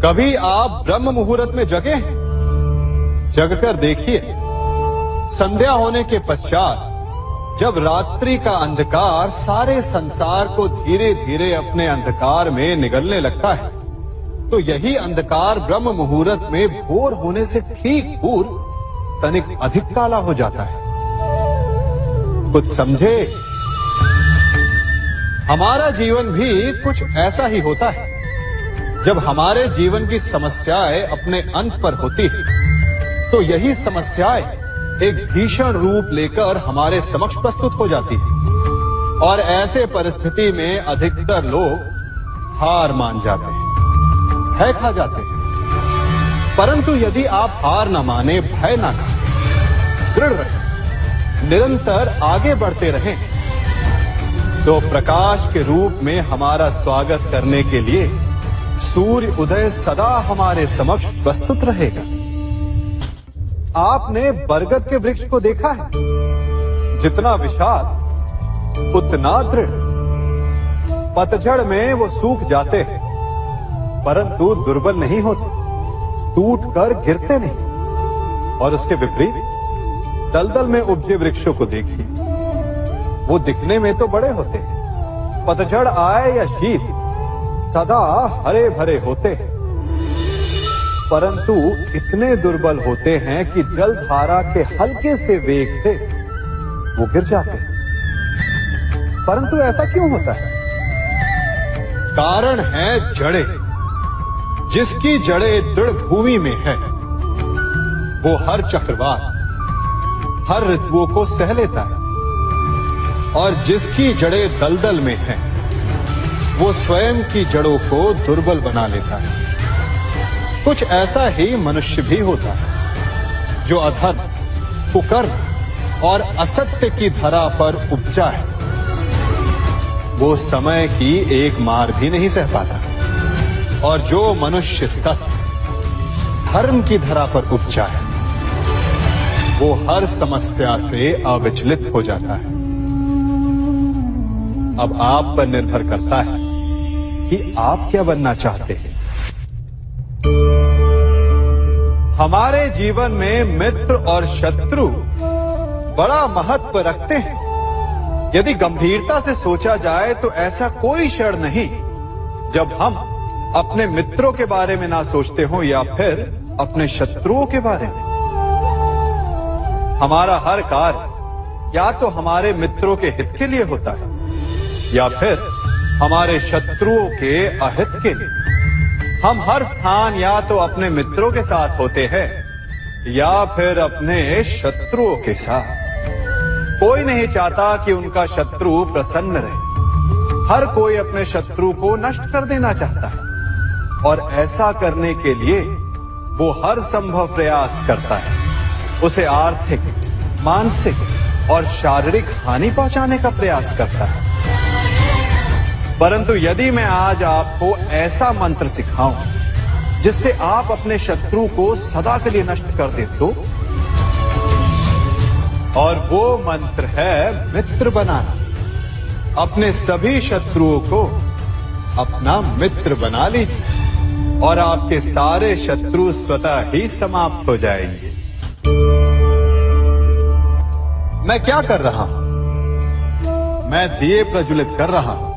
कभी आप ब्रह्म मुहूर्त में जगे? जगकर देखिए, संध्या होने के पश्चात जब रात्रि का अंधकार सारे संसार को धीरे धीरे अपने अंधकार में निगलने लगता है, तो यही अंधकार ब्रह्म मुहूर्त में भोर होने से ठीक पूर्व तनिक अधिक काला हो जाता है। कुछ समझे? हमारा जीवन भी कुछ ऐसा ही होता है। जब हमारे जीवन की समस्याएं अपने अंत पर होती है, तो यही समस्याएं एक भीषण रूप लेकर हमारे समक्ष प्रस्तुत हो जाती है और ऐसे परिस्थिति में अधिकतर लोग हार मान जाते हैं, भय खा जाते हैं। परंतु यदि आप हार न माने, भय न खाएं, दृढ़ रहें, निरंतर आगे बढ़ते रहें, तो प्रकाश के रूप में हमारा स्वागत करने के लिए सूर्य उदय सदा हमारे समक्ष प्रस्तुत रहेगा। आपने बरगद के वृक्ष को देखा है? जितना विशाल उतना दृढ़। पतझड़ में वो सूख जाते हैं, परंतु दुर्बल नहीं होते, टूटकर गिरते नहीं। और उसके विपरीत दलदल में उपजे वृक्षों को देखिए, वो दिखने में तो बड़े होते हैं, पतझड़ आए या शीत सदा हरे भरे होते हैं, परंतु इतने दुर्बल होते हैं कि जलधारा के हल्के से वेग से वो गिर जाते हैं। परंतु ऐसा क्यों होता है? कारण है जड़ें। जिसकी जड़ें दृढ़ भूमि में है, वो हर चक्रवात, हर ऋतुओं को सह लेता है, और जिसकी जड़ें दलदल में है, वो स्वयं की जड़ों को दुर्बल बना लेता है। कुछ ऐसा ही मनुष्य भी होता है, जो अधर्म, कुकर्म और असत्य की धरा पर उपजा है। वो समय की एक मार भी नहीं सह पाता, और जो मनुष्य सत्य, धर्म की धरा पर उपजा है, वो हर समस्या से अविचलित हो जाता है। अब आप पर निर्भर करता है कि आप क्या बनना चाहते हैं। हमारे जीवन में मित्र और शत्रु बड़ा महत्व रखते हैं। यदि गंभीरता से सोचा जाए तो ऐसा कोई क्षण नहीं जब हम अपने मित्रों के बारे में ना सोचते हो या फिर अपने शत्रुओं के बारे में। हमारा हर कार्य या तो हमारे मित्रों के हित के लिए होता है या फिर हमारे शत्रुओं के अहित के लिए। हम हर स्थान या तो अपने मित्रों के साथ होते हैं या फिर अपने शत्रुओं के साथ। कोई नहीं चाहता कि उनका शत्रु प्रसन्न रहे। हर कोई अपने शत्रु को नष्ट कर देना चाहता है, और ऐसा करने के लिए वो हर संभव प्रयास करता है। उसे आर्थिक, मानसिक और शारीरिक हानि पहुंचाने का प्रयास करता है। परंतु यदि मैं आज आपको ऐसा मंत्र सिखाऊं जिससे आप अपने शत्रु को सदा के लिए नष्ट कर दे तो, और वो मंत्र है मित्र बनाना। अपने सभी शत्रुओं को अपना मित्र बना लीजिए और आपके सारे शत्रु स्वतः ही समाप्त हो जाएंगे। मैं क्या कर रहा हूं? मैं दिए प्रज्वलित कर रहा हूं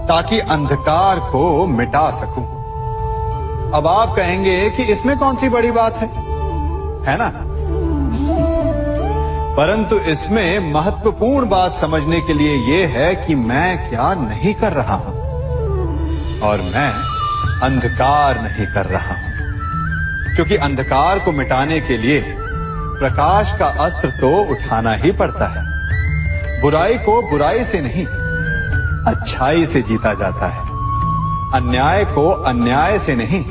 ताकि अंधकार को मिटा सकूं। अब आप कहेंगे कि इसमें कौन सी बड़ी बात है ना? परंतु इसमें महत्वपूर्ण बात समझने के लिए यह है कि मैं क्या नहीं कर रहा हूं, और मैं अंधकार नहीं कर रहा हूं। क्योंकि अंधकार को मिटाने के लिए प्रकाश का अस्त्र तो उठाना ही पड़ता है। बुराई को बुराई से नहीं, अच्छाई से जीता जाता है। अन्याय को अन्याय से नहीं,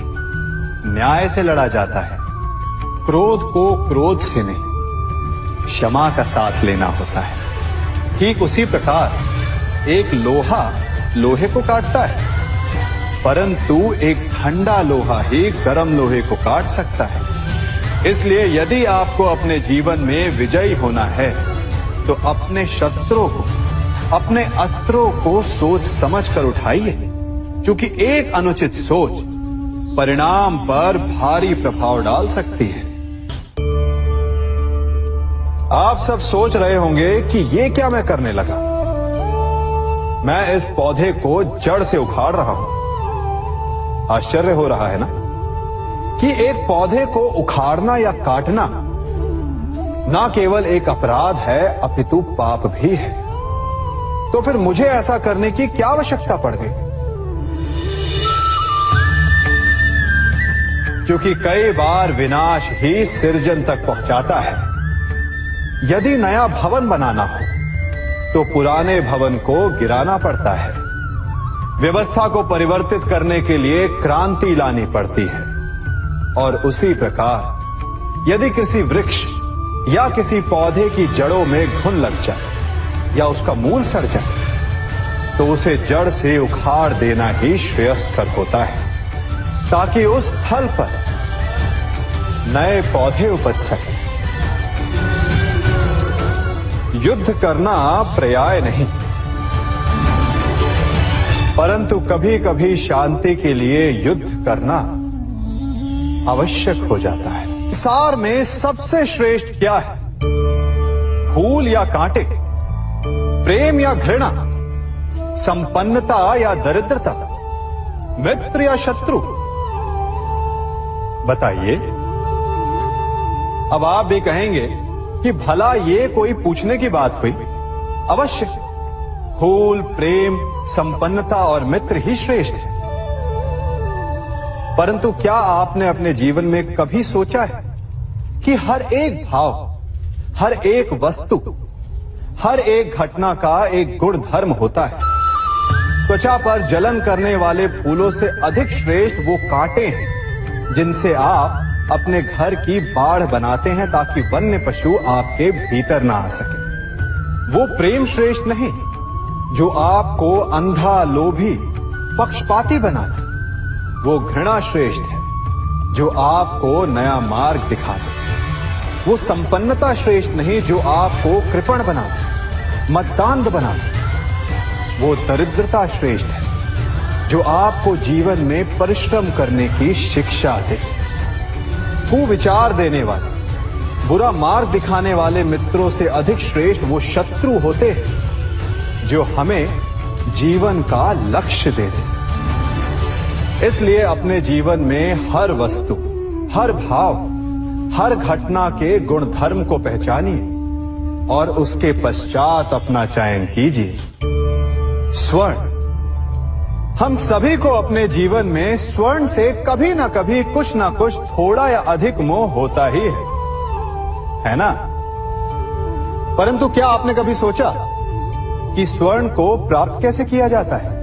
न्याय से लड़ा जाता है। क्रोध को क्रोध से नहीं, क्षमा का साथ लेना होता है। ठीक उसी प्रकार एक लोहा लोहे को काटता है, परंतु एक ठंडा लोहा ही गर्म लोहे को काट सकता है। इसलिए यदि आपको अपने जीवन में विजयी होना है, तो अपने शस्त्रों को, अपने अस्त्रों को सोच समझ कर उठाइए, क्योंकि एक अनुचित सोच परिणाम पर भारी प्रभाव डाल सकती है। आप सब सोच रहे होंगे कि ये क्या मैं करने लगा। मैं इस पौधे को जड़ से उखाड़ रहा हूं। आश्चर्य हो रहा है ना कि एक पौधे को उखाड़ना या काटना ना केवल एक अपराध है अपितु पाप भी है। तो फिर मुझे ऐसा करने की क्या आवश्यकता पड़ गई? क्योंकि कई बार विनाश ही सृजन तक पहुंचाता है। यदि नया भवन बनाना हो तो पुराने भवन को गिराना पड़ता है। व्यवस्था को परिवर्तित करने के लिए क्रांति लानी पड़ती है। और उसी प्रकार यदि किसी वृक्ष या किसी पौधे की जड़ों में घुन लग जाए या उसका मूल सड़ जाए तो उसे जड़ से उखाड़ देना ही श्रेयस्कर होता है, ताकि उस स्थल पर नए पौधे उपज सके। युद्ध करना पर्याय नहीं, परंतु कभी कभी शांति के लिए युद्ध करना आवश्यक हो जाता है। संसार में सबसे श्रेष्ठ क्या है? फूल या कांटे, प्रेम या घृणा, संपन्नता या दरिद्रता, मित्र या शत्रु? बताइए। अब आप भी कहेंगे कि भला ये कोई पूछने की बात हुई? अवश्य, फूल, प्रेम, संपन्नता और मित्र ही श्रेष्ठ है। परंतु क्या आपने अपने जीवन में कभी सोचा है कि हर एक भाव, हर एक वस्तु, हर एक घटना का एक गुण धर्म होता है? त्वचा पर जलन करने वाले फूलों से अधिक श्रेष्ठ वो कांटे हैं जिनसे आप अपने घर की बाढ़ बनाते हैं ताकि वन्य पशु आपके भीतर ना आ सके। वो प्रेम श्रेष्ठ नहीं जो आपको अंधा, लोभी, पक्षपाती बनाता। वो घृणा श्रेष्ठ है जो आपको नया मार्ग दिखाता। वो संपन्नता श्रेष्ठ नहीं जो आपको कृपण बनाता, मद्दांध बनाता। वो दरिद्रता श्रेष्ठ है जो आपको जीवन में परिश्रम करने की शिक्षा दे। कुविचार देने वाले, बुरा मार्ग दिखाने वाले मित्रों से अधिक श्रेष्ठ वो शत्रु होते हैं जो हमें जीवन का लक्ष्य दे दे। इसलिए अपने जीवन में हर वस्तु, हर भाव, हर घटना के गुण धर्म को पहचानिए और उसके पश्चात अपना चयन कीजिए। स्वर्ण। हम सभी को अपने जीवन में स्वर्ण से कभी ना कभी कुछ ना कुछ थोड़ा या अधिक मोह होता ही है ना? परंतु क्या आपने कभी सोचा कि स्वर्ण को प्राप्त कैसे किया जाता है?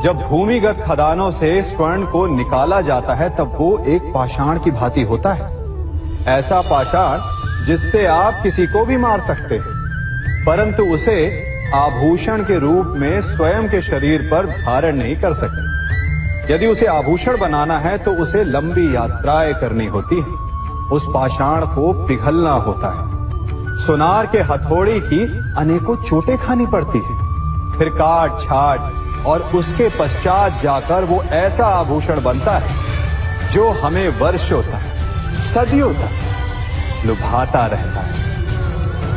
जब भूमिगत खदानों से स्वर्ण को निकाला जाता है तब वो एक पाषाण की भांति होता है। ऐसा पाषाण जिससे आप किसी को भी मार सकते हैं, परंतु उसे आभूषण के रूप में स्वयं के शरीर पर धारण नहीं कर सकते। यदि उसे आभूषण बनाना है तो उसे लंबी यात्राएं करनी होती है। उस पाषाण को पिघलना होता है। सुनार के हथौड़ी की अनेकों चोटें खानी पड़ती है। फिर काट छाट और उसके पश्चात जाकर वो ऐसा आभूषण बनता है जो हमें वर्षों तक, सदियों तक लुभाता रहता है।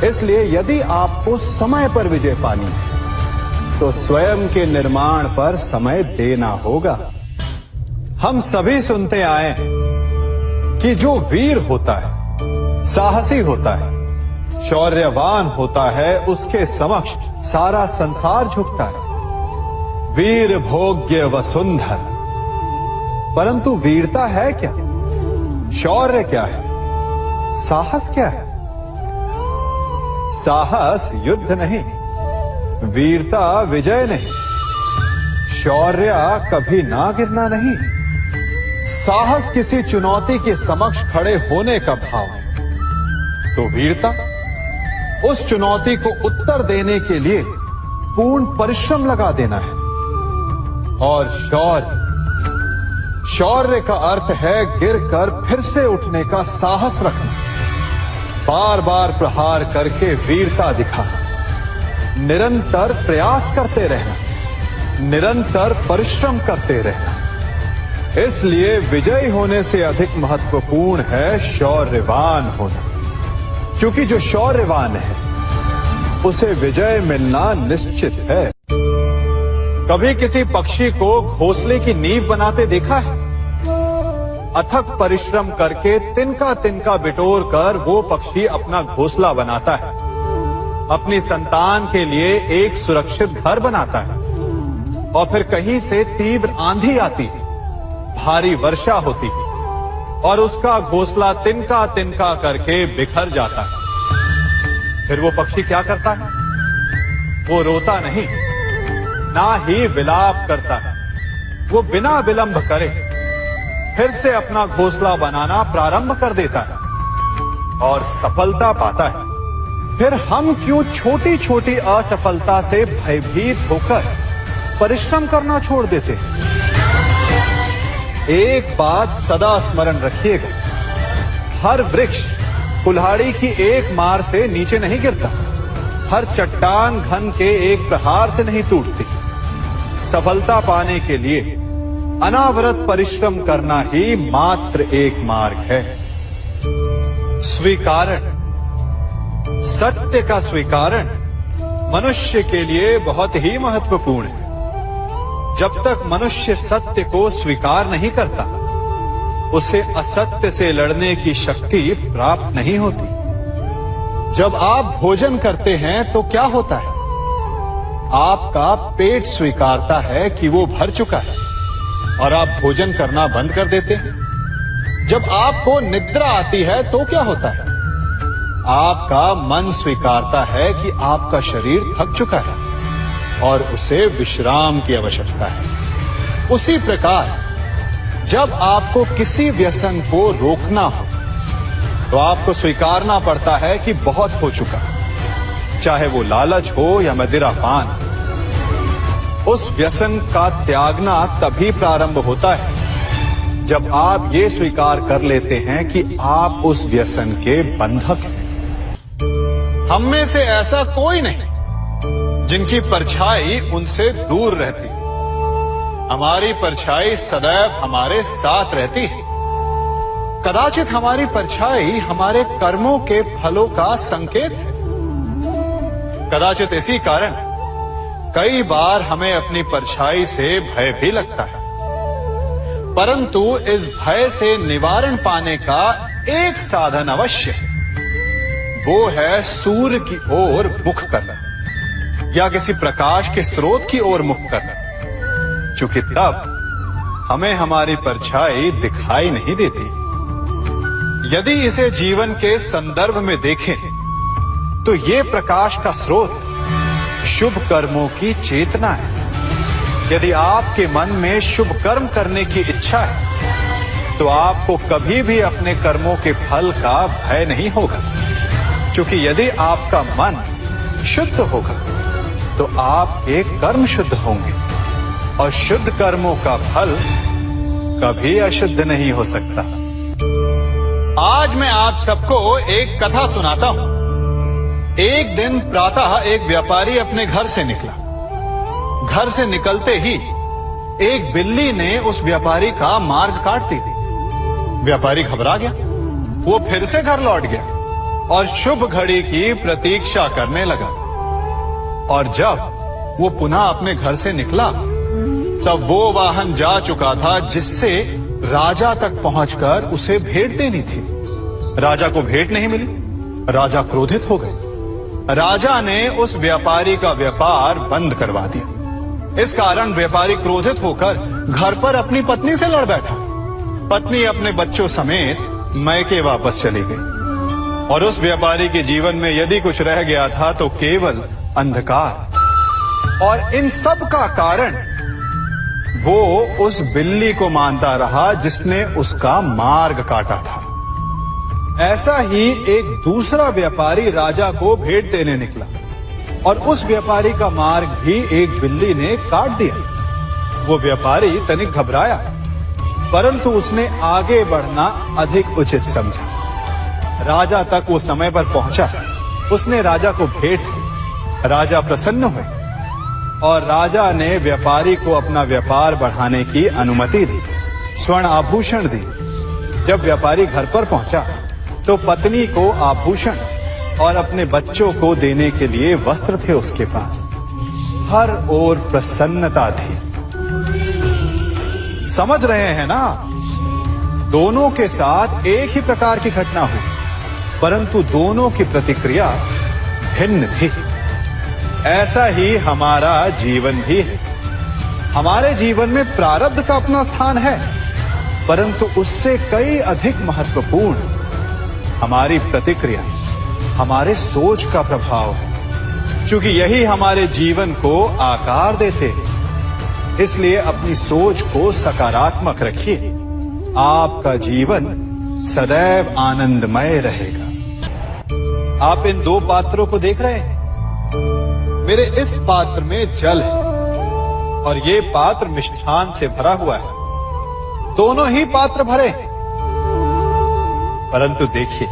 इसलिए यदि आपको समय पर विजय पानी है तो स्वयं के निर्माण पर समय देना होगा। हम सभी सुनते आए कि जो वीर होता है, साहसी होता है, शौर्यवान होता है, उसके समक्ष सारा संसार झुकता है। वीर भोग्य वसुंधर। परंतु वीरता है क्या? शौर्य क्या है? साहस क्या है? साहस युद्ध नहीं, वीरता विजय नहीं, शौर्य कभी ना गिरना नहीं। साहस किसी चुनौती के समक्ष खड़े होने का भाव है, तो वीरता उस चुनौती को उत्तर देने के लिए पूर्ण परिश्रम लगा देना है। और शौर्य का अर्थ है गिरकर फिर से उठने का साहस रखना, बार बार प्रहार करके वीरता दिखाना, निरंतर प्रयास करते रहना, निरंतर परिश्रम करते रहना। इसलिए विजयी होने से अधिक महत्वपूर्ण है शौर्यवान होना, क्योंकि जो शौर्यवान है उसे विजय मिलना निश्चित है। कभी किसी पक्षी को घोंसले की नींव बनाते देखा है? अथक परिश्रम करके तिनका तिनका बिटोर कर वो पक्षी अपना घोंसला बनाता है, अपनी संतान के लिए एक सुरक्षित घर बनाता है। और फिर कहीं से तीव्र आंधी आती है, भारी वर्षा होती है और उसका घोंसला तिनका तिनका करके बिखर जाता है। फिर वो पक्षी क्या करता है? वो रोता नहीं, ना ही विलाप करता है। वो बिना विलंब करे फिर से अपना घोंसला बनाना प्रारंभ कर देता है और सफलता पाता है। फिर हम क्यों छोटी छोटी असफलता से भयभीत होकर परिश्रम करना छोड़ देते हैं? एक बात सदा स्मरण रखिएगा, हर वृक्ष कुल्हाड़ी की एक मार से नीचे नहीं गिरता, हर चट्टान घन के एक प्रहार से नहीं टूटती। सफलता पाने के लिए अनावरत परिश्रम करना ही मात्र एक मार्ग है। स्वीकारण, सत्य का स्वीकारण मनुष्य के लिए बहुत ही महत्वपूर्ण है। जब तक मनुष्य सत्य को स्वीकार नहीं करता, उसे असत्य से लड़ने की शक्ति प्राप्त नहीं होती। जब आप भोजन करते हैं तो क्या होता है? आपका पेट स्वीकारता है कि वो भर चुका है और आप भोजन करना बंद कर देते हैं। जब आपको निद्रा आती है तो क्या होता है? आपका मन स्वीकारता है कि आपका शरीर थक चुका है और उसे विश्राम की आवश्यकता है। उसी प्रकार जब आपको किसी व्यसन को रोकना हो तो आपको स्वीकारना पड़ता है कि बहुत हो चुका, चाहे वो लालच हो या मदिरापान। उस व्यसन का त्यागना तभी प्रारंभ होता है जब आप ये स्वीकार कर लेते हैं कि आप उस व्यसन के बंधक हैं। हम में से ऐसा कोई नहीं जिनकी परछाई उनसे दूर रहती। हमारी परछाई सदैव हमारे साथ रहती है। कदाचित हमारी परछाई हमारे कर्मों के फलों का संकेत है। कदाचित इसी कारण कई बार हमें अपनी परछाई से भय भी लगता है, परंतु इस भय से निवारण पाने का एक साधन अवश्य है। वो है सूर्य की ओर मुख करना या किसी प्रकाश के स्रोत की ओर मुख करना, क्योंकि तब हमें हमारी परछाई दिखाई नहीं देती। यदि इसे जीवन के संदर्भ में देखें तो ये प्रकाश का स्रोत शुभ कर्मों की चेतना है। यदि आपके मन में शुभ कर्म करने की इच्छा है तो आपको कभी भी अपने कर्मों के फल का भय नहीं होगा, क्योंकि यदि आपका मन शुद्ध होगा तो आपके कर्म शुद्ध होंगे और शुद्ध कर्मों का फल कभी अशुद्ध नहीं हो सकता। आज मैं आप सबको एक कथा सुनाता हूं। एक दिन प्रातः एक व्यापारी अपने घर से निकला। घर से निकलते ही एक बिल्ली ने उस व्यापारी का मार्ग काट दी। व्यापारी घबरा गया। वो फिर से घर लौट गया और शुभ घड़ी की प्रतीक्षा करने लगा। और जब वो पुनः अपने घर से निकला तब वो वाहन जा चुका था जिससे राजा तक पहुंचकर उसे भेंट देनी थी। राजा को भेंट नहीं मिली। राजा क्रोधित हो गए। राजा ने उस व्यापारी का व्यापार बंद करवा दिया। इस कारण व्यापारी क्रोधित होकर घर पर अपनी पत्नी से लड़ बैठा। पत्नी अपने बच्चों समेत मैके वापस चली गई और उस व्यापारी के जीवन में यदि कुछ रह गया था तो केवल अंधकार। और इन सब का कारण वो उस बिल्ली को मानता रहा जिसने उसका मार्ग काटा था। ऐसा ही एक दूसरा व्यापारी राजा को भेंट देने निकला और उस व्यापारी का मार्ग भी एक बिल्ली ने काट दिया। वो व्यापारी तनिक घबराया, परंतु उसने आगे बढ़ना अधिक उचित समझा। राजा तक वो समय पर पहुंचा। उसने राजा को भेंट दी। राजा प्रसन्न हुए और राजा ने व्यापारी को अपना व्यापार बढ़ाने की अनुमति दी। स्वर्ण आभूषण दी। जब व्यापारी घर पर पहुंचा तो पत्नी को आभूषण और अपने बच्चों को देने के लिए वस्त्र थे उसके पास। हर ओर प्रसन्नता थी। समझ रहे हैं ना, दोनों के साथ एक ही प्रकार की घटना हुई, परंतु दोनों की प्रतिक्रिया भिन्न थी। ऐसा ही हमारा जीवन भी है। हमारे जीवन में प्रारब्ध का अपना स्थान है, परंतु उससे कई अधिक महत्वपूर्ण हमारी प्रतिक्रिया, हमारे सोच का प्रभाव है। क्योंकि यही हमारे जीवन को आकार देते हैं। इसलिए अपनी सोच को सकारात्मक रखिए। आपका जीवन सदैव आनंदमय रहेगा। आप इन दो पात्रों को देख रहे हैं। मेरे इस पात्र में जल है और ये पात्र मिष्ठान से भरा हुआ है। दोनों ही पात्र भरे हैं, परंतु देखिए,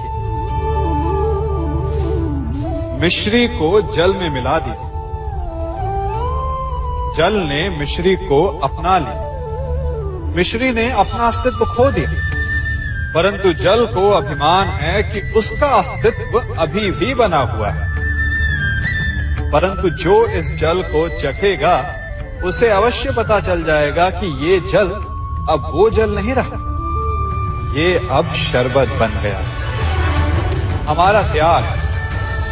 मिश्री को जल में मिला दिया। जल ने मिश्री को अपना लिया। मिश्री ने अपना अस्तित्व खो दिया, परंतु जल को अभिमान है कि उसका अस्तित्व अभी भी बना हुआ है। परंतु जो इस जल को चखेगा उसे अवश्य पता चल जाएगा कि ये जल अब वो जल नहीं रहा, ये अब शरबत बन गया। हमारा त्याग,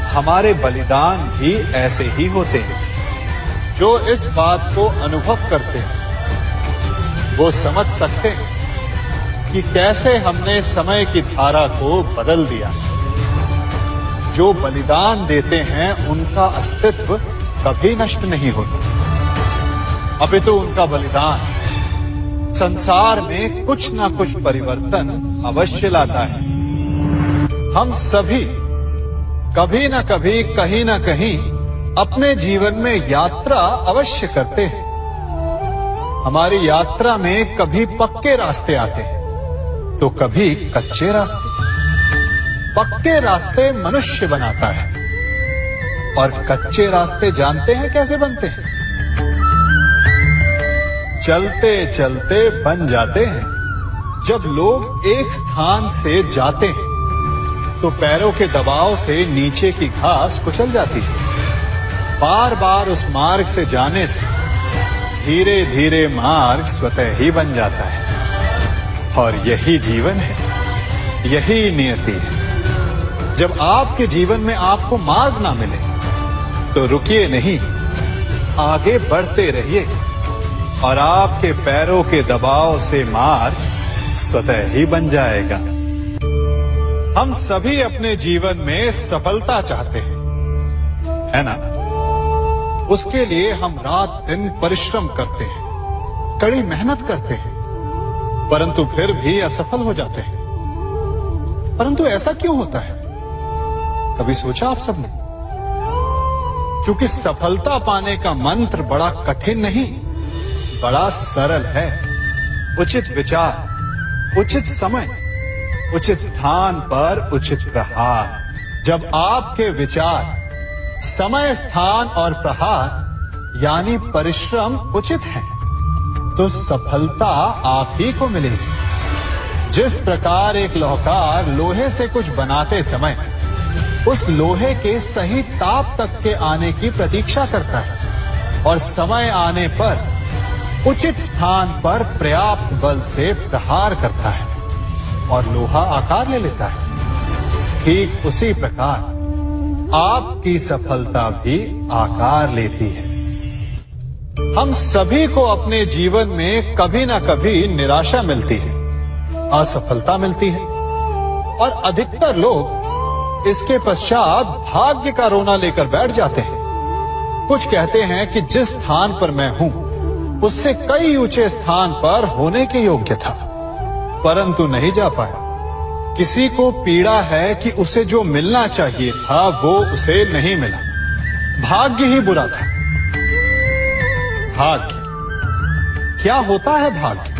हमारे बलिदान भी ऐसे ही होते हैं। जो इस बात को अनुभव करते हैं वो समझ सकते हैं कि कैसे हमने समय की धारा को बदल दिया। जो बलिदान देते हैं उनका अस्तित्व कभी नष्ट नहीं होता, अपितु उनका बलिदान संसार में कुछ ना कुछ परिवर्तन अवश्य लाता है। हम सभी कभी ना कभी, कहीं ना कहीं अपने जीवन में यात्रा अवश्य करते हैं। हमारी यात्रा में कभी पक्के रास्ते आते हैं तो कभी कच्चे रास्ते। पक्के रास्ते मनुष्य बनाता है और कच्चे रास्ते जानते हैं कैसे बनते हैं? चलते चलते बन जाते हैं। जब लोग एक स्थान से जाते हैं तो पैरों के दबाव से नीचे की घास कुचल जाती है। बार बार उस मार्ग से जाने से धीरे धीरे मार्ग स्वतः ही बन जाता है। और यही जीवन है, यही नियति है। जब आपके जीवन में आपको मार्ग ना मिले तो रुकिए नहीं, आगे बढ़ते रहिए और आपके पैरों के दबाव से मार्ग स्वतः ही बन जाएगा। हम सभी अपने जीवन में सफलता चाहते हैं, है ना? उसके लिए हम रात दिन परिश्रम करते हैं, कड़ी मेहनत करते हैं, परंतु फिर भी असफल हो जाते हैं। परंतु ऐसा क्यों होता है? कभी सोचा आप सबने? क्योंकि सफलता पाने का मंत्र बड़ा कठिन नहीं, बड़ा सरल है। उचित विचार, उचित समय, उचित स्थान पर उचित प्रहार। जब आपके विचार, समय, स्थान और प्रहार यानी परिश्रम उचित है तो सफलता आप ही को मिलेगी। जिस प्रकार एक लोहार लोहे से कुछ बनाते समय उस लोहे के सही ताप तक के आने की प्रतीक्षा करता है और समय आने पर उचित स्थान पर पर्याप्त बल से प्रहार करता है और लोहा आकार ले लेता है, ठीक उसी प्रकार आपकी सफलता भी आकार लेती है। हम सभी को अपने जीवन में कभी ना कभी निराशा मिलती है, असफलता मिलती है और अधिकतर लोग इसके पश्चात भाग्य का रोना लेकर बैठ जाते हैं। कुछ कहते हैं कि जिस स्थान पर मैं हूं उससे कई ऊंचे स्थान पर होने के योग्य था, परंतु नहीं जा पाया। किसी को पीड़ा है कि उसे जो मिलना चाहिए था वो उसे नहीं मिला, भाग्य ही बुरा था। भाग्य क्या होता है? भाग्य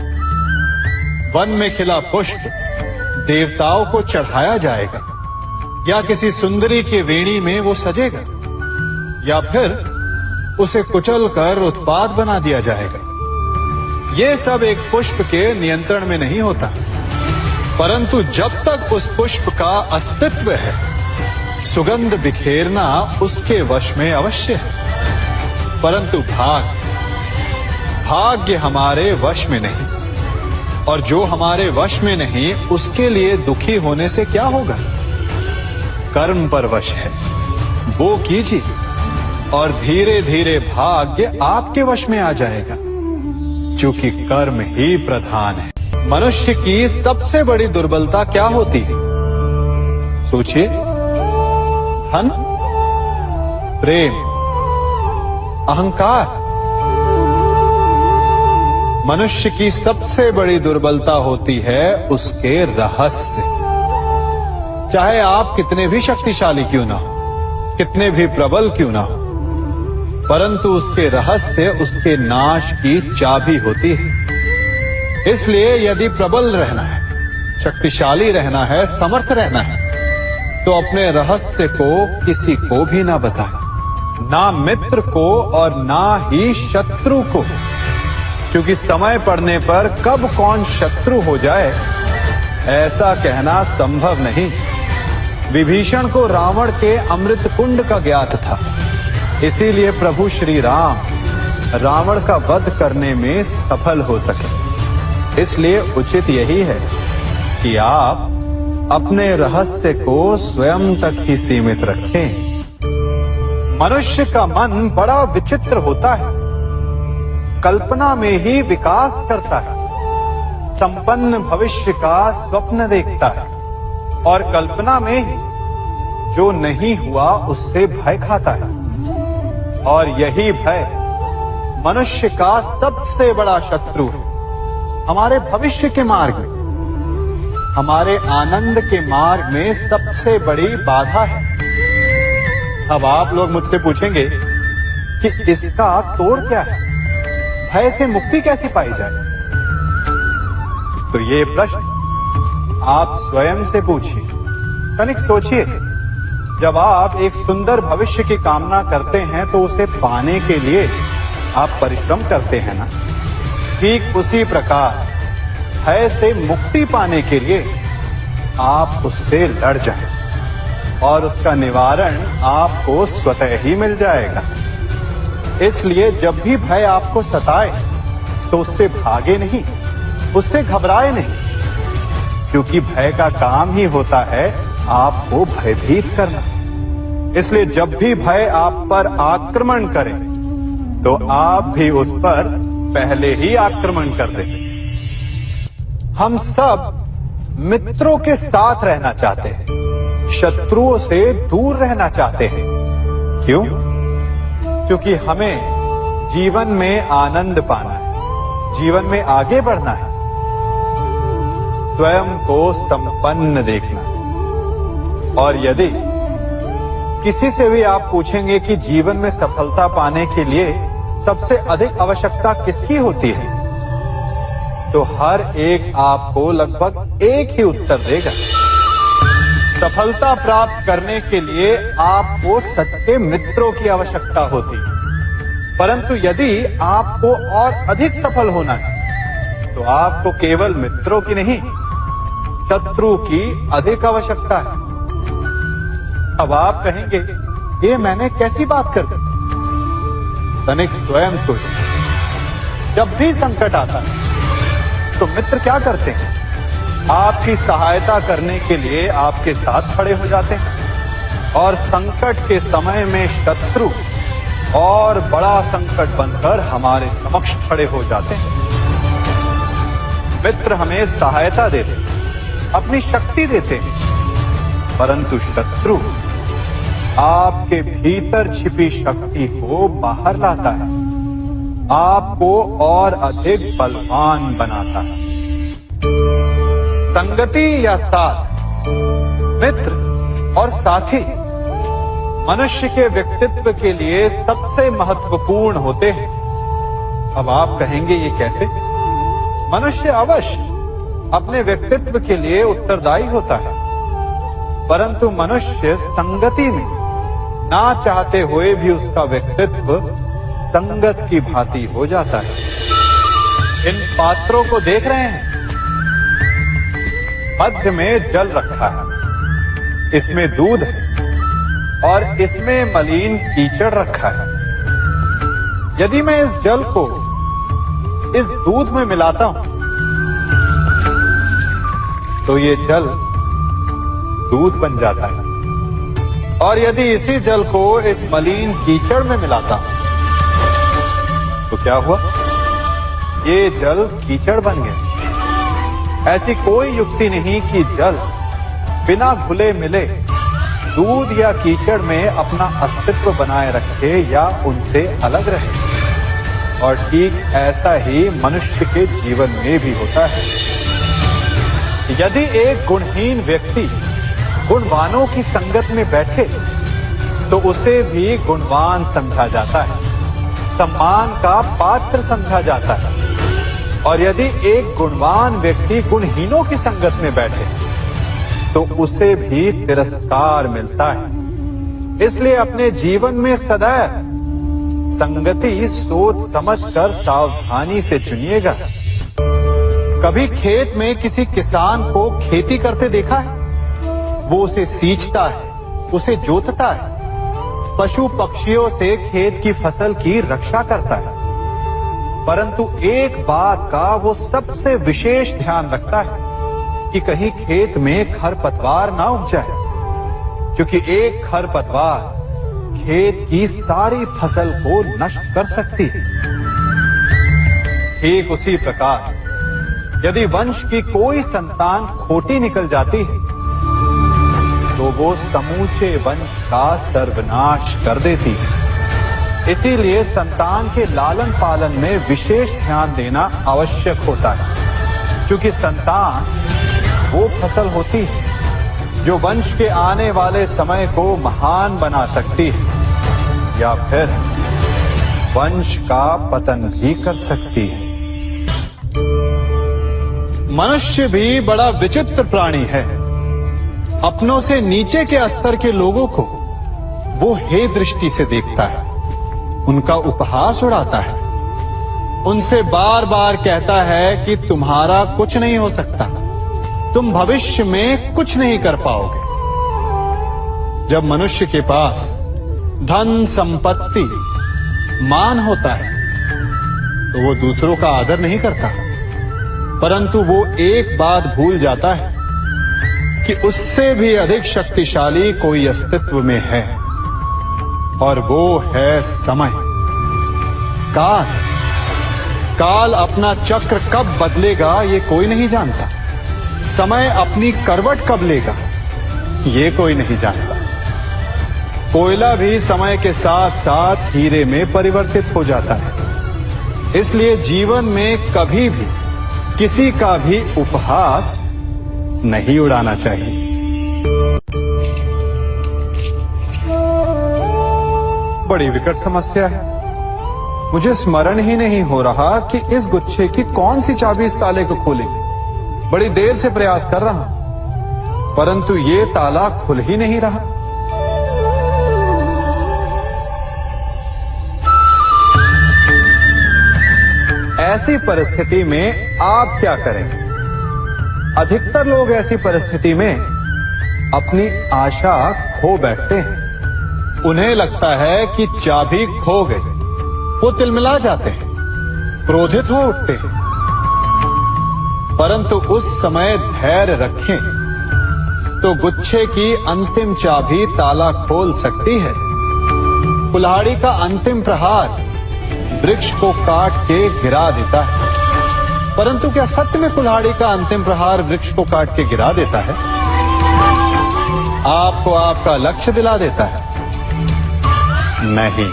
वन में खिला पुष्प देवताओं को चढ़ाया जाएगा, या किसी सुंदरी की वेणी में वो सजेगा, या फिर उसे कुचल कर उत्पाद बना दिया जाएगा। ये सब एक पुष्प के नियंत्रण में नहीं होता, परंतु जब तक उस पुष्प का अस्तित्व है, सुगंध बिखेरना उसके वश में अवश्य है। परंतु भाग्य हमारे वश में नहीं, और जो हमारे वश में नहीं उसके लिए दुखी होने से क्या होगा। कर्म पर वश है, वो कीजिए और धीरे धीरे भाग्य आपके वश में आ जाएगा, क्योंकि कर्म ही प्रधान है। मनुष्य की सबसे बड़ी दुर्बलता क्या होती है? सोचिए। धन, प्रेम, अहंकार। मनुष्य की सबसे बड़ी दुर्बलता होती है उसके रहस्य। चाहे आप कितने भी शक्तिशाली क्यों ना हो, कितने भी प्रबल क्यों ना हो, परंतु उसके रहस्य उसके नाश की चाबी होती है। इसलिए यदि प्रबल रहना है, शक्तिशाली रहना है, समर्थ रहना है, तो अपने रहस्य को किसी को भी ना बताए, ना मित्र को और ना ही शत्रु को, क्योंकि समय पड़ने पर कब कौन शत्रु हो जाए ऐसा कहना संभव नहीं। विभीषण को रावण के अमृत कुंड का ज्ञात था, इसीलिए प्रभु श्री राम रावण का वध करने में सफल हो सके। इसलिए उचित यही है कि आप अपने रहस्य को स्वयं तक ही सीमित रखें। मनुष्य का मन बड़ा विचित्र होता है, कल्पना में ही विकास करता है, संपन्न भविष्य का स्वप्न देखता है और कल्पना में ही जो नहीं हुआ उससे भय खाता है। और यही भय मनुष्य का सबसे बड़ा शत्रु है। हमारे भविष्य के मार्ग में, हमारे आनंद के मार्ग में सबसे बड़ी बाधा है। अब आप लोग मुझसे पूछेंगे कि इसका तोड़ क्या है, भय से मुक्ति कैसे पाई जाए? तो ये प्रश्न आप स्वयं से पूछिए। तनिक सोचिए, जब आप एक सुंदर भविष्य की कामना करते हैं तो उसे पाने के लिए आप परिश्रम करते हैं ना। ठीक उसी प्रकार भय से मुक्ति पाने के लिए आप उससे लड़ जाएं और उसका निवारण आपको स्वतः ही मिल जाएगा। इसलिए जब भी भय आपको सताए तो उससे भागे नहीं, उससे घबराए नहीं, क्योंकि भय का काम ही होता है आपको भयभीत करना। इसलिए जब भी भय आप पर आक्रमण करे तो आप भी उस पर पहले ही आक्रमण कर दें। हम सब मित्रों के साथ रहना चाहते हैं, शत्रुओं से दूर रहना चाहते हैं। क्यों? क्योंकि हमें जीवन में आनंद पाना है, जीवन में आगे बढ़ना है, स्वयं को संपन्न देखना है। और यदि किसी से भी आप पूछेंगे कि जीवन में सफलता पाने के लिए सबसे अधिक आवश्यकता किसकी होती है, तो हर एक आपको लगभग एक ही उत्तर देगा। सफलता प्राप्त करने के लिए आपको सच्चे मित्रों की आवश्यकता होती है। परंतु यदि आपको और अधिक सफल होना है तो आपको केवल मित्रों की नहीं, शत्रु की अधिक आवश्यकता है। अब आप कहेंगे, ये मैंने कैसी बात कर दी? तनिक स्वयं सोचिए। जब भी संकट आता है तो मित्र क्या करते हैं? आपकी सहायता करने के लिए आपके साथ खड़े हो जाते हैं, और संकट के समय में शत्रु और बड़ा संकट बनकर हमारे समक्ष खड़े हो जाते हैं। मित्र हमें सहायता देते हैं, अपनी शक्ति देते हैं, परंतु शत्रु आपके भीतर छिपी शक्ति को बाहर लाता है, आपको और अधिक बलवान बनाता है। संगति या साथ, मित्र और साथी मनुष्य के व्यक्तित्व के लिए सबसे महत्वपूर्ण होते हैं। अब आप कहेंगे, ये कैसे? मनुष्य अवश्य अपने व्यक्तित्व के लिए उत्तरदायी होता है, परंतु मनुष्य संगति में ना चाहते हुए भी उसका व्यक्तित्व संगत की भांति हो जाता है। इन पात्रों को देख रहे हैं? मध्य में जल रखा है, इसमें दूध है और इसमें मलिन कीचड़ रखा है। यदि मैं इस जल को इस दूध में मिलाता हूं तो ये जल दूध बन जाता है, और यदि इसी जल को इस मलिन कीचड़ में मिलाता हूं तो क्या हुआ? ये जल कीचड़ बन गया। ऐसी कोई युक्ति नहीं कि जल बिना घुले मिले दूध या कीचड़ में अपना अस्तित्व बनाए रखे या उनसे अलग रहे। और ठीक ऐसा ही मनुष्य के जीवन में भी होता है। यदि एक गुणहीन व्यक्ति गुणवानों की संगत में बैठे तो उसे भी गुणवान समझा जाता है, सम्मान का पात्र समझा जाता है। और यदि एक गुणवान व्यक्ति गुणहीनों की संगत में बैठे तो उसे भी तिरस्कार मिलता है। इसलिए अपने जीवन में सदैव संगति सोच समझकर सावधानी से चुनिएगा। कभी खेत में किसी किसान को खेती करते देखा है? वो उसे सींचता है, उसे जोतता है, पशु पक्षियों से खेत की फसल की रक्षा करता है, परंतु एक बात का वो सबसे विशेष ध्यान रखता है कि कहीं खेत में खरपतवार ना उग जाए, क्योंकि एक खरपतवार खेत की सारी फसल को नष्ट कर सकती है। ठीक उसी प्रकार यदि वंश की कोई संतान खोटी निकल जाती है तो वो समूचे वंश का सर्वनाश कर देती है। इसीलिए संतान के लालन पालन में विशेष ध्यान देना आवश्यक होता है, क्योंकि संतान वो फसल होती है जो वंश के आने वाले समय को महान बना सकती है या फिर वंश का पतन भी कर सकती है। मनुष्य भी बड़ा विचित्र प्राणी है। अपनों से नीचे के स्तर के लोगों को वो हे दृष्टि से देखता है, उनका उपहास उड़ाता है, उनसे बार बार कहता है कि तुम्हारा कुछ नहीं हो सकता, तुम भविष्य में कुछ नहीं कर पाओगे। जब मनुष्य के पास धन संपत्ति मान होता है तो वो दूसरों का आदर नहीं करता, परंतु वो एक बात भूल जाता है कि उससे भी अधिक शक्तिशाली कोई अस्तित्व में है, और वो है समय। काल अपना चक्र कब बदलेगा ये कोई नहीं जानता। समय अपनी करवट कब लेगा ये कोई नहीं जानता। कोयला भी समय के साथ साथ हीरे में परिवर्तित हो जाता है। इसलिए जीवन में कभी भी किसी का भी उपहास नहीं उड़ाना चाहिए। बड़ी विकट समस्या है। मुझे स्मरण ही नहीं हो रहा कि इस गुच्छे की कौन सी चाबी इस ताले को खोलेगी। बड़ी देर से प्रयास कर रहा हूं, परंतु ये ताला खुल ही नहीं रहा। ऐसी परिस्थिति में आप क्या करेंगे? अधिकतर लोग ऐसी परिस्थिति में अपनी आशा खो बैठते हैं। उन्हें लगता है कि चाबी खो गई। वो तिलमिला जाते हैं, क्रोधित हो उठते हैं, परंतु उस समय धैर्य रखें तो गुच्छे की अंतिम चाबी ताला खोल सकती है। कुल्हाड़ी का अंतिम प्रहार वृक्ष को काट के गिरा देता है, परंतु क्या सत्य में कुल्हाड़ी का अंतिम प्रहार वृक्ष को काट के गिरा देता है? आपको आपका लक्ष्य दिला देता है? नहीं,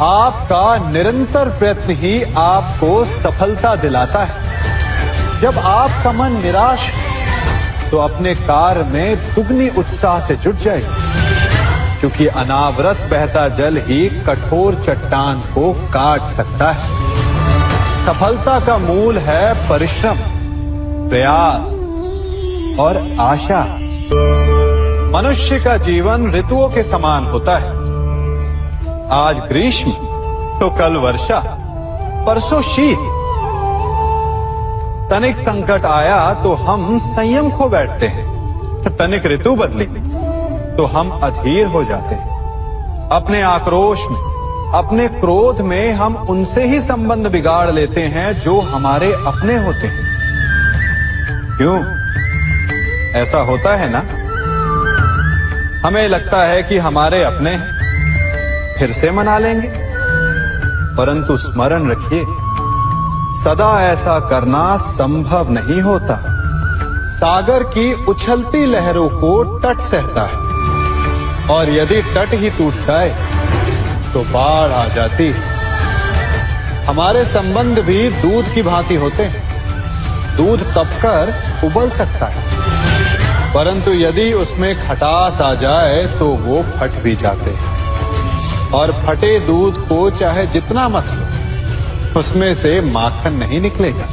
आपका निरंतर प्रयत्न ही आपको सफलता दिलाता है। जब आपका मन निराश है तो अपने कार्य में दुगनी उत्साह से जुट जाए, क्योंकि अनावरत बहता जल ही कठोर चट्टान को काट सकता है। सफलता का मूल है परिश्रम, प्रयास और आशा। मनुष्य का जीवन ऋतुओं के समान होता है। आज ग्रीष्म तो कल वर्षा, परसों शीत तनिक संकट आया तो हम संयम खो बैठते हैं, तनिक ऋतु बदली तो हम अधीर हो जाते हैं। अपने आक्रोश में, अपने क्रोध में हम उनसे ही संबंध बिगाड़ लेते हैं जो हमारे अपने होते हैं। क्यों ऐसा होता है ना? हमें लगता है कि हमारे अपने फिर से मना लेंगे, परंतु स्मरण रखिए, सदा ऐसा करना संभव नहीं होता। सागर की उछलती लहरों को तट सहता है, और यदि तट ही टूट जाए तो बाढ़ आ जाती है। हमारे संबंध भी दूध की भांति होते हैं। दूध तपकर उबल सकता है, परंतु यदि उसमें खटास आ जाए तो वो फट भी जाते हैं। और फटे दूध को चाहे जितना मत लो, उसमें से माखन नहीं निकलेगा।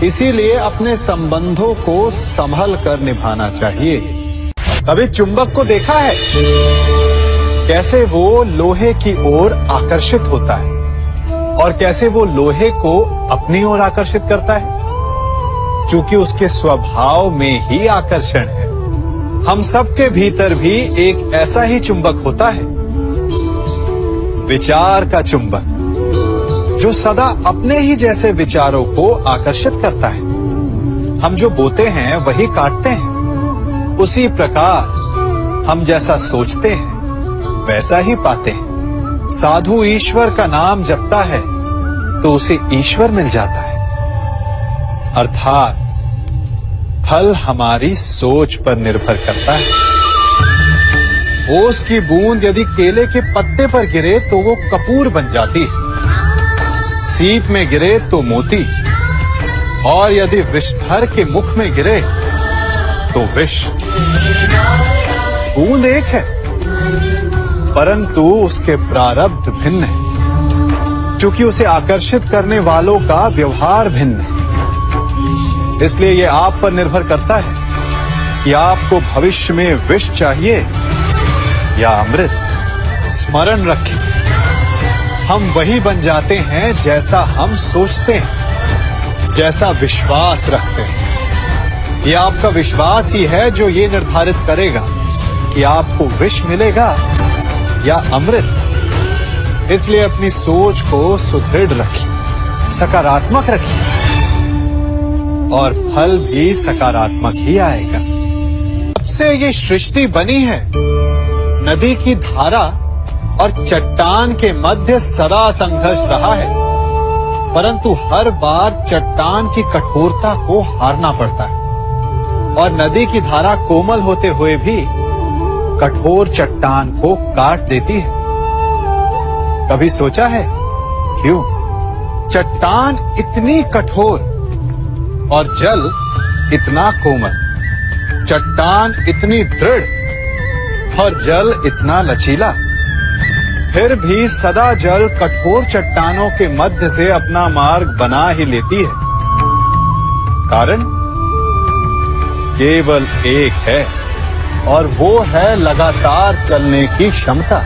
इसीलिए अपने संबंधों को संभल कर निभाना चाहिए। कभी चुंबक को देखा है कैसे वो लोहे की ओर आकर्षित होता है, और कैसे वो लोहे को अपनी ओर आकर्षित करता है? क्योंकि उसके स्वभाव में ही आकर्षण है। हम सबके भीतर भी एक ऐसा ही चुंबक होता है, विचार का चुंबक, जो सदा अपने ही जैसे विचारों को आकर्षित करता है। हम जो बोते हैं वही काटते हैं। उसी प्रकार हम जैसा सोचते हैं वैसा ही पाते हैं। साधु ईश्वर का नाम जपता है तो उसे ईश्वर मिल जाता है। अर्थात फल हमारी सोच पर निर्भर करता है। ओस की बूंद यदि केले के पत्ते पर गिरे तो वो कपूर बन जाती है, सीप में गिरे तो मोती, और यदि विषधर के मुख में गिरे तो विष। बूंद एक है, परंतु उसके प्रारब्ध भिन्न है, क्योंकि उसे आकर्षित करने वालों का व्यवहार भिन्न है। इसलिए यह आप पर निर्भर करता है कि आपको भविष्य में विष चाहिए या अमृत। स्मरण रखें, हम वही बन जाते हैं जैसा हम सोचते हैं, जैसा विश्वास रखते हैं। यह आपका विश्वास ही है जो ये निर्धारित करेगा कि आपको विष मिलेगा या अमृत। इसलिए अपनी सोच को सुदृढ़ रखिए, सकारात्मक रखिए, और फल भी सकारात्मक ही आएगा। जब से ये सृष्टि बनी है, नदी की धारा और चट्टान के मध्य सदा संघर्ष रहा है, परंतु हर बार चट्टान की कठोरता को हारना पड़ता है, और नदी की धारा कोमल होते हुए भी कठोर चट्टान को काट देती है। कभी सोचा है क्यों चट्टान इतनी कठोर और जल इतना कोमल? चट्टान इतनी दृढ़ और जल इतना लचीला, फिर भी सदा जल कठोर चट्टानों के मध्य से अपना मार्ग बना ही लेती है। कारण केवल एक है, और वो है लगातार चलने की क्षमता।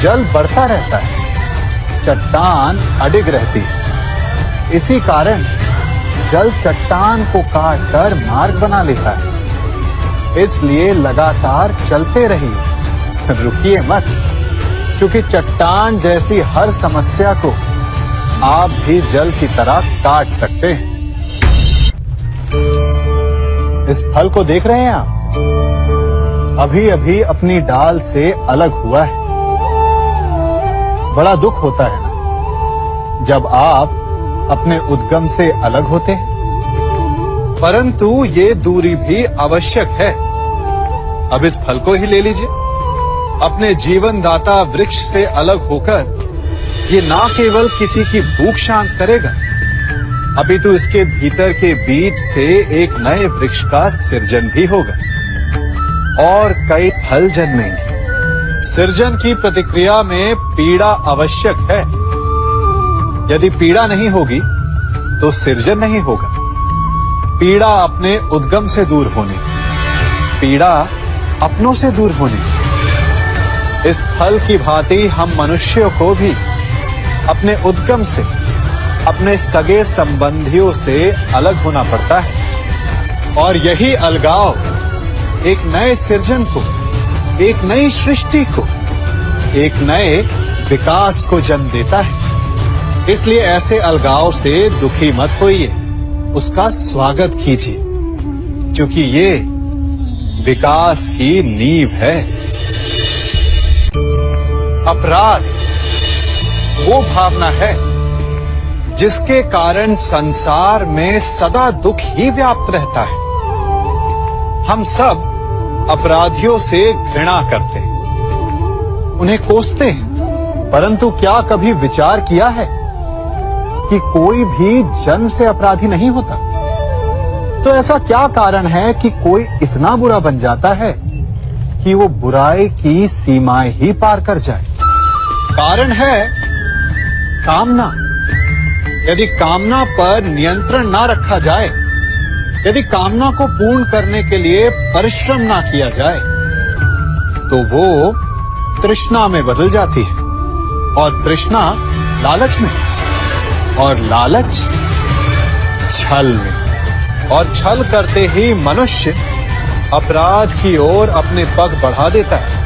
जल बढ़ता रहता है, चट्टान अडिग रहती है। इसी कारण जल चट्टान को काटकर मार्ग बना लेता है। इसलिए लगातार चलते रहिए, रुकिए मत, क्योंकि चट्टान जैसी हर समस्या को आप भी जल की तरह काट सकते हैं। इस फल को देख रहे हैं आप? अभी अभी अपनी डाल से अलग हुआ है। बड़ा दुख होता है ना जब आप अपने उद्गम से अलग होते हैं, परंतु ये दूरी भी आवश्यक है। अब इस फल को ही ले लीजिए। अपने जीवनदाता वृक्ष से अलग होकर ये ना केवल किसी की भूख शांत करेगा, अपितु इसके भीतर के बीज से एक नए वृक्ष का सृजन भी होगा और कई फल जन्मेंगे। सृजन की प्रतिक्रिया में पीड़ा आवश्यक है। यदि पीड़ा नहीं होगी तो सृजन नहीं होगा। पीड़ा अपने उद्गम से दूर होने, पीड़ा अपनों से दूर होने। इस फल की भांति हम मनुष्यों को भी अपने उद्गम से, अपने सगे संबंधियों से अलग होना पड़ता है और यही अलगाव एक नए सृजन को, एक नई सृष्टि को, एक नए विकास को जन्म देता है। इसलिए ऐसे अलगाव से दुखी मत होइए, उसका स्वागत कीजिए, क्योंकि ये विकास की नींव है। अपराध वो भावना है जिसके कारण संसार में सदा दुख ही व्याप्त रहता है। हम सब अपराधियों से घृणा करते हैं, उन्हें कोसते हैं, परंतु क्या कभी विचार किया है कि कोई भी जन्म से अपराधी नहीं होता? तो ऐसा क्या कारण है कि कोई इतना बुरा बन जाता है कि वो बुराई की सीमाएं ही पार कर जाए? कारण है कामना। यदि कामना पर नियंत्रण ना रखा जाए, यदि कामना को पूर्ण करने के लिए परिश्रम ना किया जाए, तो वो तृष्णा में बदल जाती है और तृष्णा लालच में, और लालच छल में, और छल करते ही मनुष्य अपराध की ओर अपने पग बढ़ा देता है।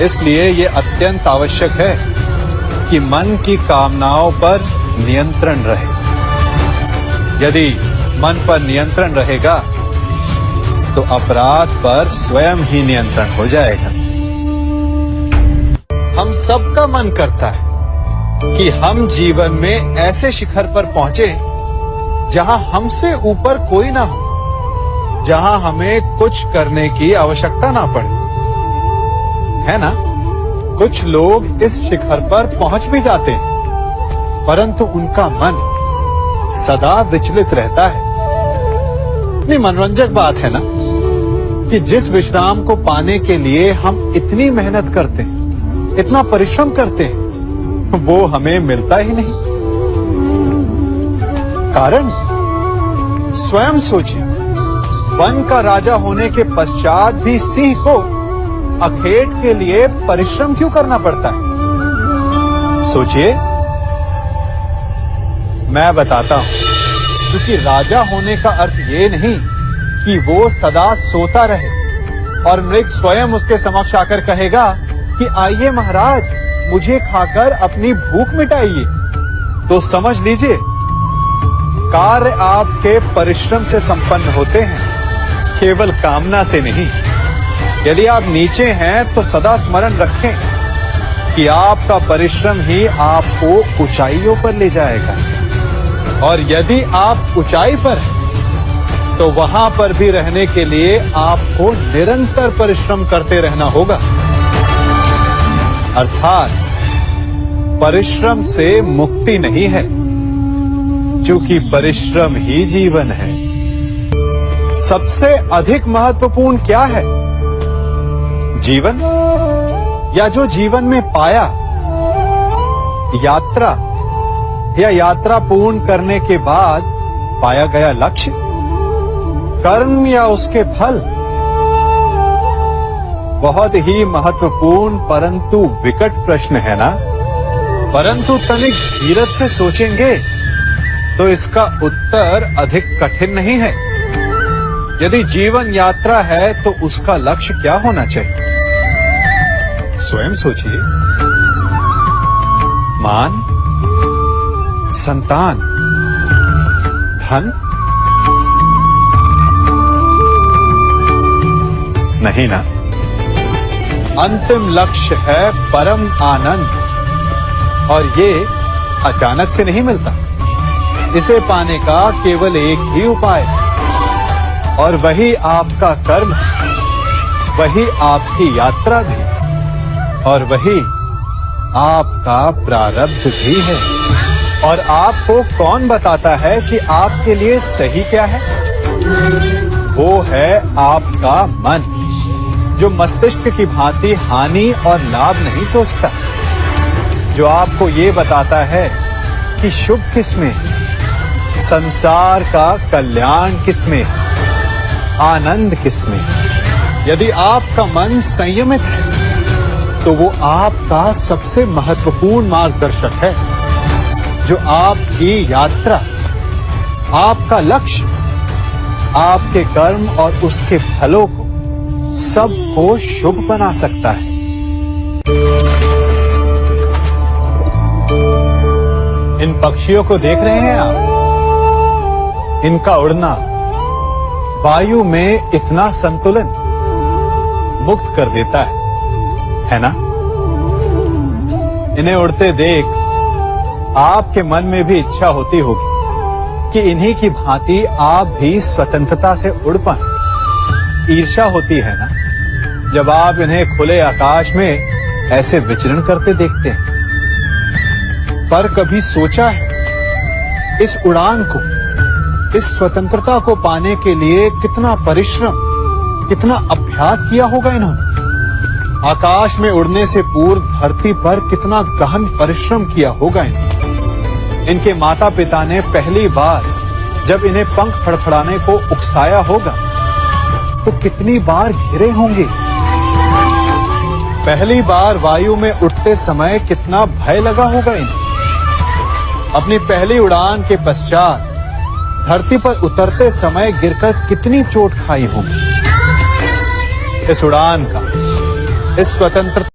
इसलिए ये अत्यंत आवश्यक है कि मन की कामनाओं पर नियंत्रण रहे। यदि मन पर नियंत्रण रहेगा तो अपराध पर स्वयं ही नियंत्रण हो जाएगा। हम सबका मन करता है कि हम जीवन में ऐसे शिखर पर पहुंचे जहां हमसे ऊपर कोई ना हो, जहां हमें कुछ करने की आवश्यकता ना पड़े, है ना? कुछ लोग इस शिखर पर पहुंच भी जाते हैं, परंतु उनका मन सदा विचलित रहता है। इतनी मनोरंजक बात है ना कि जिस विश्राम को पाने के लिए हम इतनी मेहनत करते हैं, इतना परिश्रम करते हैं, वो हमें मिलता ही नहीं। कारण स्वयं सोचिए, वन का राजा होने के पश्चात भी सिंह को अखेट के लिए परिश्रम क्यों करना पड़ता है? सोचिए। मैं बताता हूं, क्योंकि राजा होने का अर्थ ये नहीं कि वो सदा सोता रहे और मृग स्वयं उसके समक्ष आकर कहेगा कि आइए महाराज, मुझे खाकर अपनी भूख मिटाइए। तो समझ लीजिए, कार्य आपके परिश्रम से संपन्न होते हैं, केवल कामना से नहीं। यदि आप नीचे हैं तो सदा स्मरण रखें कि आपका परिश्रम ही आपको ऊंचाइयों पर ले जाएगा, और यदि आप ऊंचाई पर हैं तो वहां पर भी रहने के लिए आपको निरंतर परिश्रम करते रहना होगा। अर्थात परिश्रम से मुक्ति नहीं है, क्योंकि परिश्रम ही जीवन है। सबसे अधिक महत्वपूर्ण क्या है? जीवन, या जो जीवन में पाया, यात्रा, या यात्रा पूर्ण करने के बाद पाया गया लक्ष्य, कर्म या उसके फल? बहुत ही महत्वपूर्ण परंतु विकट प्रश्न है ना? परंतु तनिक धीरज से सोचेंगे तो इसका उत्तर अधिक कठिन नहीं है। यदि जीवन यात्रा है तो उसका लक्ष्य क्या होना चाहिए? स्वयं सोचिए। मान, संतान, धन? नहीं ना। अंतिम लक्ष्य है परम आनंद, और ये अचानक से नहीं मिलता। इसे पाने का केवल एक ही उपाय है, और वही आपका कर्म है, वही आपकी यात्रा भी, और वही आपका प्रारब्ध भी है। और आपको कौन बताता है कि आपके लिए सही क्या है? वो है आपका मन, जो मस्तिष्क की भांति हानि और लाभ नहीं सोचता, जो आपको ये बताता है कि शुभ किसमें, संसार का कल्याण किसमें, आनंद किसमें। यदि आपका मन संयमित है तो वो आपका सबसे महत्वपूर्ण मार्गदर्शक है। जो आपकी यात्रा, आपका लक्ष्य, आपके कर्म और उसके फलों को सबको शुभ बना सकता है। इन पक्षियों को देख रहे हैं आप? इनका उड़ना वायु में इतना संतुलन मुक्त कर देता है ना? इन्हें उड़ते देख आपके मन में भी इच्छा होती होगी कि इन्हीं की भांति आप भी स्वतंत्रता से उड़ पाएं। ईर्ष्या होती है ना जब आप इन्हें खुले आकाश में ऐसे विचरण करते देखते हैं। पर कभी सोचा है इस उड़ान को, इस स्वतंत्रता को पाने के लिए कितना परिश्रम, कितना अभ्यास किया होगा इन्होंने? आकाश में उड़ने से पूर्व धरती पर कितना गहन परिश्रम किया होगा इन्होंने। इनके माता पिता ने पहली बार जब इन्हें पंख फड़फड़ाने को उकसाया होगा तो कितनी बार गिरे होंगे। पहली बार वायु में उड़ते समय कितना भय लगा होगा इन्हें। अपनी पहली उड़ान के पश्चात धरती पर उतरते समय गिरकर कितनी चोट खाई होगी। इस उड़ान का, इस स्वतंत्रता